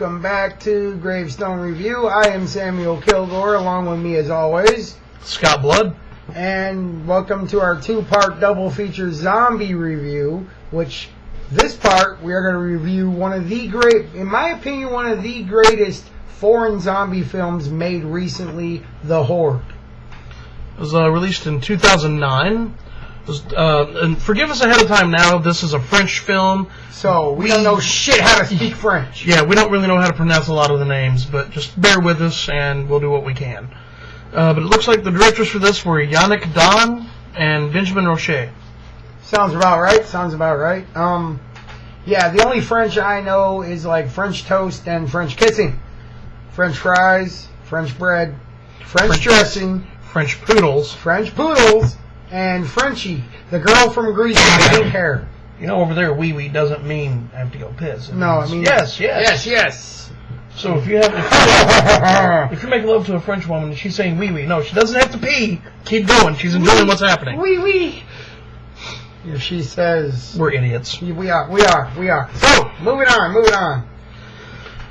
welcome back to Gravestone Review. I am Samuel Kilgore, along with me as always, Scott Blood. And welcome to our two-part double feature zombie review, which this part we are going to review one of the in my opinion, one of the greatest foreign zombie films made recently, The Horde. It was released in 2009. And forgive us ahead of time now, this is a French film. So, we don't know shit how to speak French. Yeah, we don't really know how to pronounce a lot of the names, but just bear with us and we'll do what we can. But it looks like the directors for this were Yannick Don and Benjamin Roche. Sounds about right, yeah, the only French I know is like French toast and French kissing. French fries, French bread, French dressing, French poodles, and Frenchie, the girl from Greece with the pink hair. You know, over there, wee-wee doesn't mean I have to go piss. No, I mean... Yes. So if you're making love to a French woman and she's saying wee-wee, no, she doesn't have to pee. Keep going. She's enjoying what's happening. Wee-wee. If she says... We're idiots. We are. So, moving on.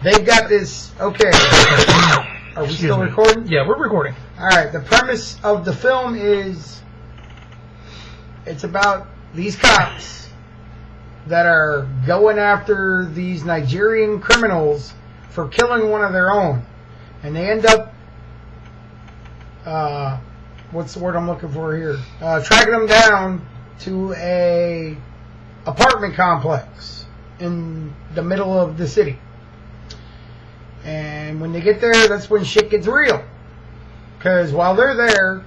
They've got this... Okay. Are we still recording? Yeah, we're recording. Alright, the premise of the film is... It's about these cops that are going after these Nigerian criminals for killing one of their own. And they end up, what's the word I'm looking for here? Tracking them down to a apartment complex in the middle of the city. And when they get there, that's when shit gets real. Because while they're there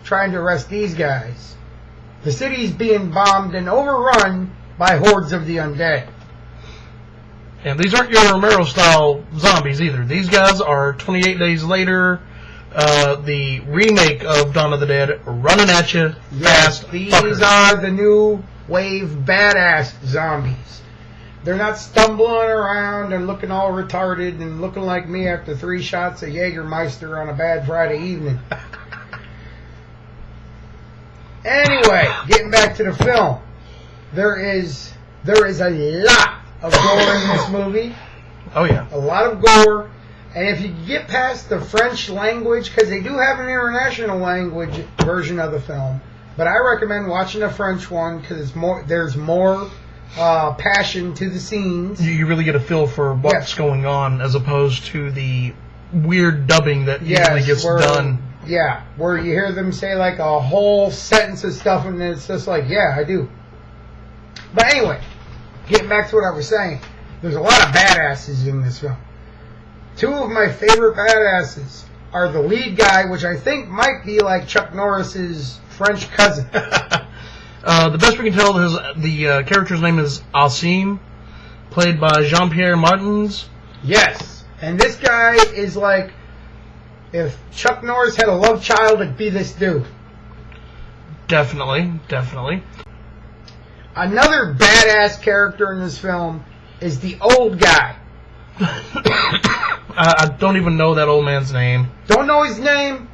trying to arrest these guys, the city's being bombed and overrun by hordes of the undead. And these aren't your Romero-style zombies either. These guys are 28 Days Later, the remake of Dawn of the Dead, running at you fast. These are the new wave badass zombies. They're not stumbling around and looking all retarded and looking like me after 3 shots of Jägermeister on a bad Friday evening. Anyway, getting back to the film, there is a lot of gore in this movie. Oh yeah, a lot of gore, and if you get past the French language, because they do have an international language version of the film, but I recommend watching the French one because there's more passion to the scenes. You really get a feel for what's going on as opposed to the weird dubbing that usually gets done. Yeah, where you hear them say like a whole sentence of stuff and then it's just like, yeah, I do. But anyway, getting back to what I was saying, there's a lot of badasses in this film. 2 of my favorite badasses are the lead guy, which I think might be like Chuck Norris's French cousin. The best we can tell is the character's name is Asim, played by Jean-Pierre Martins. Yes, and this guy is like... If Chuck Norris had a love child, it'd be this dude. Definitely. Another badass character in this film is the old guy. I don't even know that old man's name. Don't know his name.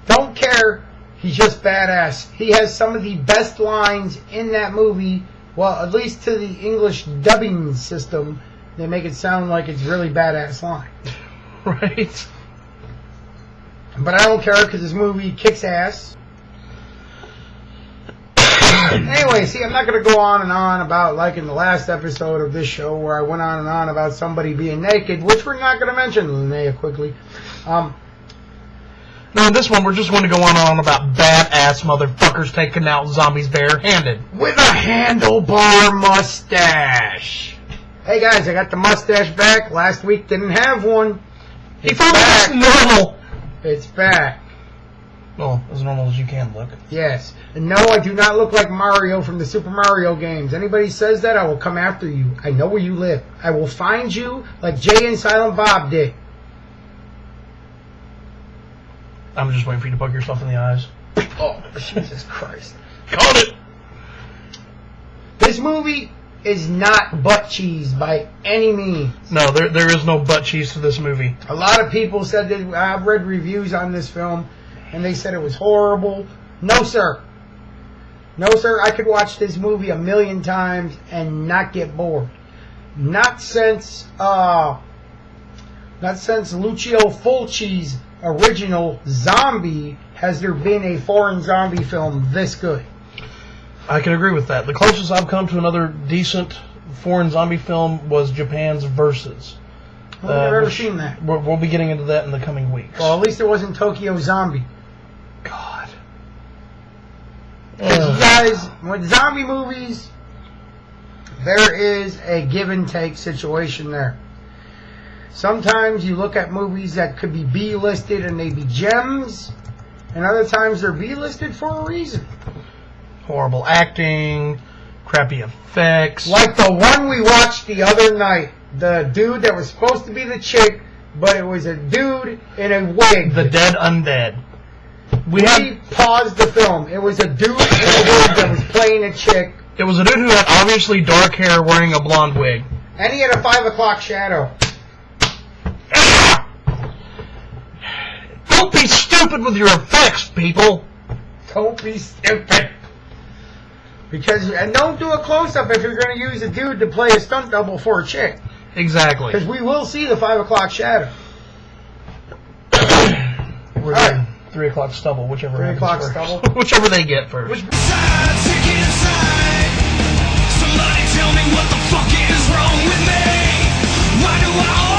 Don't care. He's just badass. He has some of the best lines in that movie. Well, at least to the English dubbing system, they make it sound like it's really badass lines. Right. But I don't care because this movie kicks ass. Anyway, see, I'm not going to go on and on about, like in the last episode of this show where I went on and on about somebody being naked, which we're not going to mention, Linnea, quickly. No, in this one, we're just going to go on and on about badass motherfuckers taking out zombies barehanded. With a handlebar mustache. Hey, guys, I got the mustache back. Last week didn't have one. He finally looks normal. It's back. Well, as normal as you can look. Yes. And no, I do not look like Mario from the Super Mario games. Anybody says that, I will come after you. I know where you live. I will find you like Jay and Silent Bob did. I'm just waiting for you to poke yourself in the eyes. Oh, Jesus Christ. Called it! This movie is not butt cheese by any means. No, there is no butt cheese to this movie. A lot of people said that I've read reviews on this film, and they said it was horrible. No, sir. No, sir. I could watch this movie 1,000,000 times and not get bored. Not since Not since Lucio Fulci's original Zombie has there been a foreign zombie film this good. I can agree with that. The closest I've come to another decent foreign zombie film was Japan's Versus. I've never seen that. We'll be getting into that in the coming weeks. Well, at least it wasn't Tokyo Zombie. God. Because you guys, with zombie movies, there is a give and take situation there. Sometimes you look at movies that could be B-listed and they be gems, and other times they're B-listed for a reason. Horrible acting, crappy effects. Like the one we watched the other night. The dude that was supposed to be the chick, but it was a dude in a wig. The Dead Undead. We paused the film. It was a dude in a wig that was playing a chick. It was a dude who had obviously dark hair wearing a blonde wig. And he had a 5 o'clock shadow. Don't be stupid with your effects, people. Don't be stupid. And don't do a close-up if you're going to use a dude to play a stunt double for a chick. Exactly. Because we will see the 5 o'clock shadow. We're right. 3 o'clock stubble, whichever 3 o'clock first. stubble? Whichever they get first. Somebody tell me what the fuck is wrong with me? Why do I